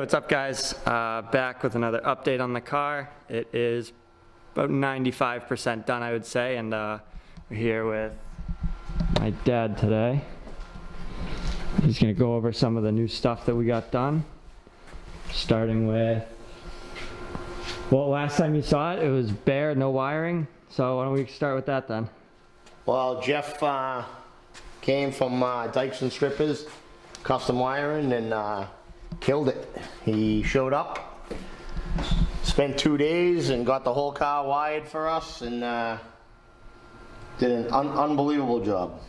what's up guys? Back with another update on the car. It is about 95% done, I would say, and we're here with my dad today. He's gonna go over some of the new stuff that we got done. Starting with, well, last time you saw it, it was bare, no wiring. So why don't we start with that then? Well, Jeff came from Dykes and Strippers, custom wiring, and killed it. He showed up, spent 2 days, and got the whole car wired for us, and did an unbelievable job,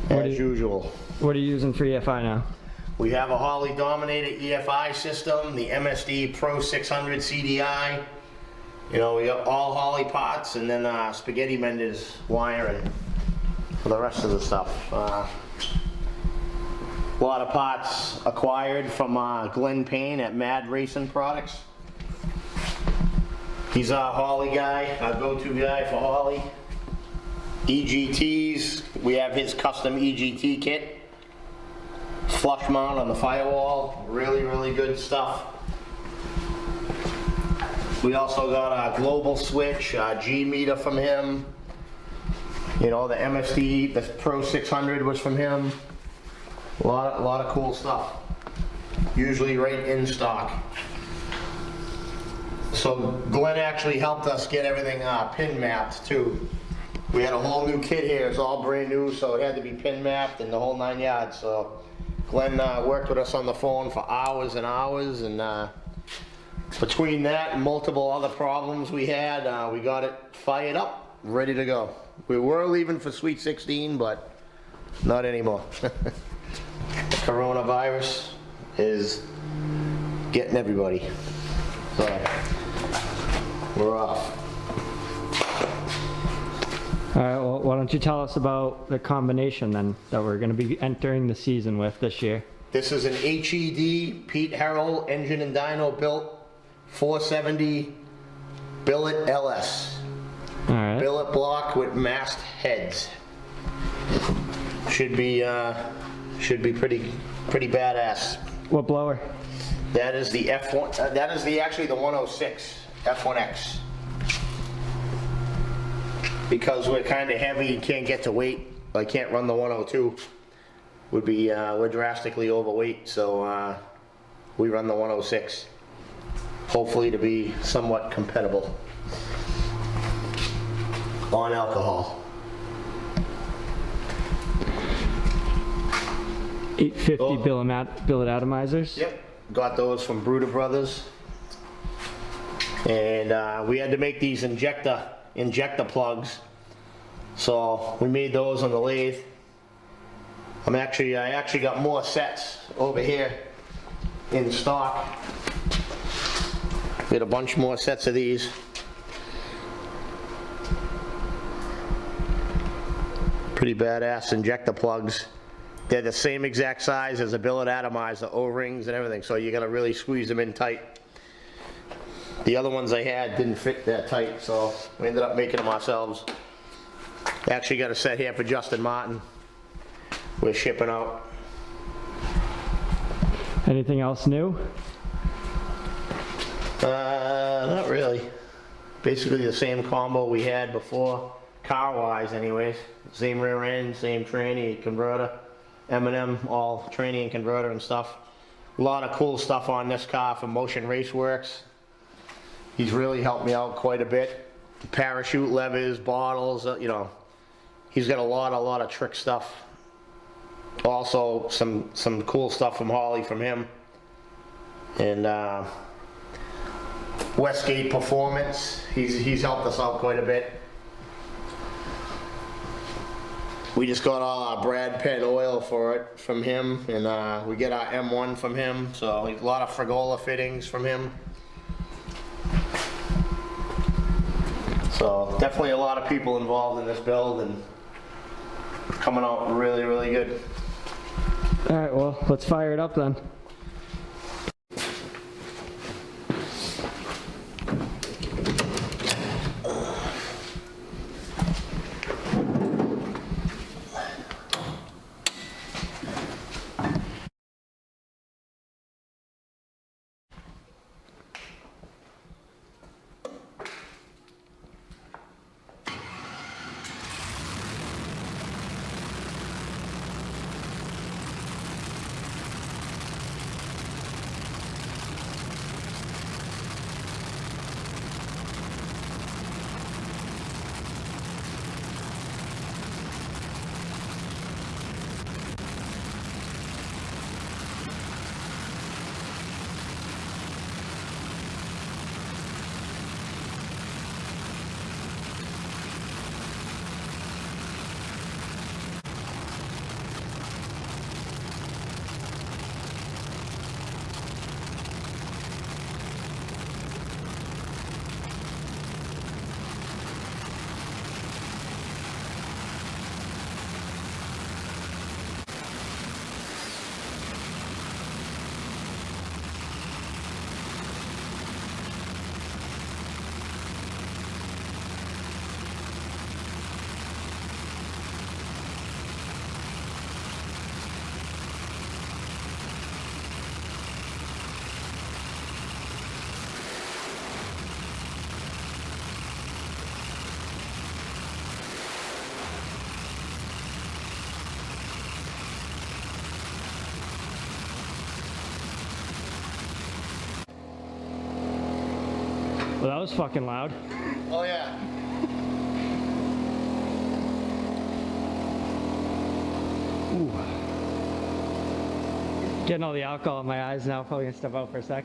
as usual. What are you using for EFI now? We have a Holley Dominator EFI system, the MSD Pro 600 CDI. You know, we got all Holley parts, and then Spaghetti Mendes wiring for the rest of the stuff. A lot of parts acquired from Glenn Payne at Mad Racing Products. He's our Holley guy, our go-to guy for Holley. EGTs, we have his custom EGT kit. Flush mount on the firewall, really good stuff. We also got a global switch, G meter from him. You know, the MSD, the Pro 600 was from him. A lot of cool stuff. Usually right in stock. So Glenn actually helped us get everything pin mapped too. We had a whole new kit here. It's all brand new, so it had to be pin mapped and the whole 9 yards. So Glenn worked with us on the phone for hours and hours, and between that and multiple other problems we had, we got it fired up, ready to go. We were leaving for Sweet 16, but not anymore. The coronavirus is getting everybody. So we're off. All right, well, why don't you tell us about the combination then that we're going to be entering the season with this year? This is an HED Pete Harrell engine and dyno built 470 billet LS. All right. Billet block with mast heads. Should be pretty badass. What blower? That is the F1. That is actually the 106 F1X. Because we're kind of heavy and can't get to weight, I can't run the 102. Would be we're drastically overweight, so we run the 106. Hopefully to be somewhat compatible on alcohol. 850 billet atomizers? Yep, got those from Bruder Brothers. And we had to make these injector plugs. So we made those on the lathe. I actually got more sets over here in stock. We had a bunch more sets of these. Pretty badass injector plugs. They're the same exact size as a billet atomizer, O-rings and everything, so you gotta really squeeze them in tight. The other ones I had didn't fit that tight, so we ended up making them ourselves. Actually got a set here for Justin Martin. We're shipping out. Anything else new? Not really. Basically the same combo we had before, car-wise anyways. Same rear end, same tranny, converter. M&M, all tranny and converter and stuff. A lot of cool stuff on this car from Motion Raceworks. He's really helped me out quite a bit. Parachute levers, bottles, you know. He's got a lot of trick stuff. Also some cool stuff from Holley from him. And Westgate Performance, he's helped us out quite a bit. We just got all our Brad Pitt oil for it from him, and we get our M1 from him, so a lot of Frigola fittings from him. So definitely a lot of people involved in this build, and coming out really good. All right, well, let's fire it up then. Well, that was fucking loud. Oh yeah. Ooh. Getting all the alcohol in my eyes now. Probably gonna step out for a sec.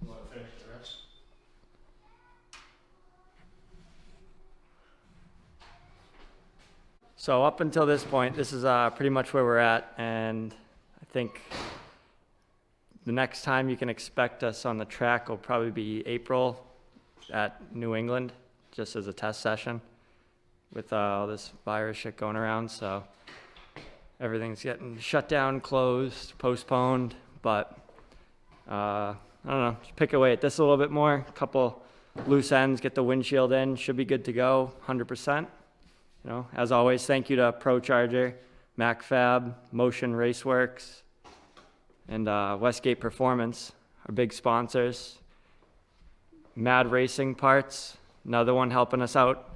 You want to finish the rest? So up until this point, this is pretty much where we're at, and I think the next time you can expect us on the track will probably be April at New England, just as a test session with all this virus shit going around. So everything's getting shut down, closed, postponed, but I don't know, just pick away at this a little bit more, couple loose ends, get the windshield in, should be good to go, 100%. You know, as always, thank you to ProCharger, MacFab, Motion Raceworks, and Westgate Performance, our big sponsors. Mad Racing Parts, another one helping us out.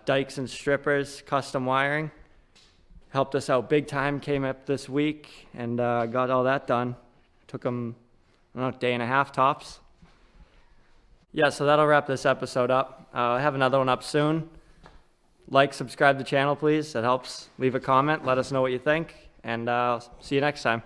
Dykes and Strippers, custom wiring, helped us out big time, came up this week and got all that done. Took them, I don't know, day and a half tops. Yeah, so that'll wrap this episode up. I have another one up soon. Like, subscribe to the channel, please. That helps. Leave a comment. Let us know what you think. And see you next time.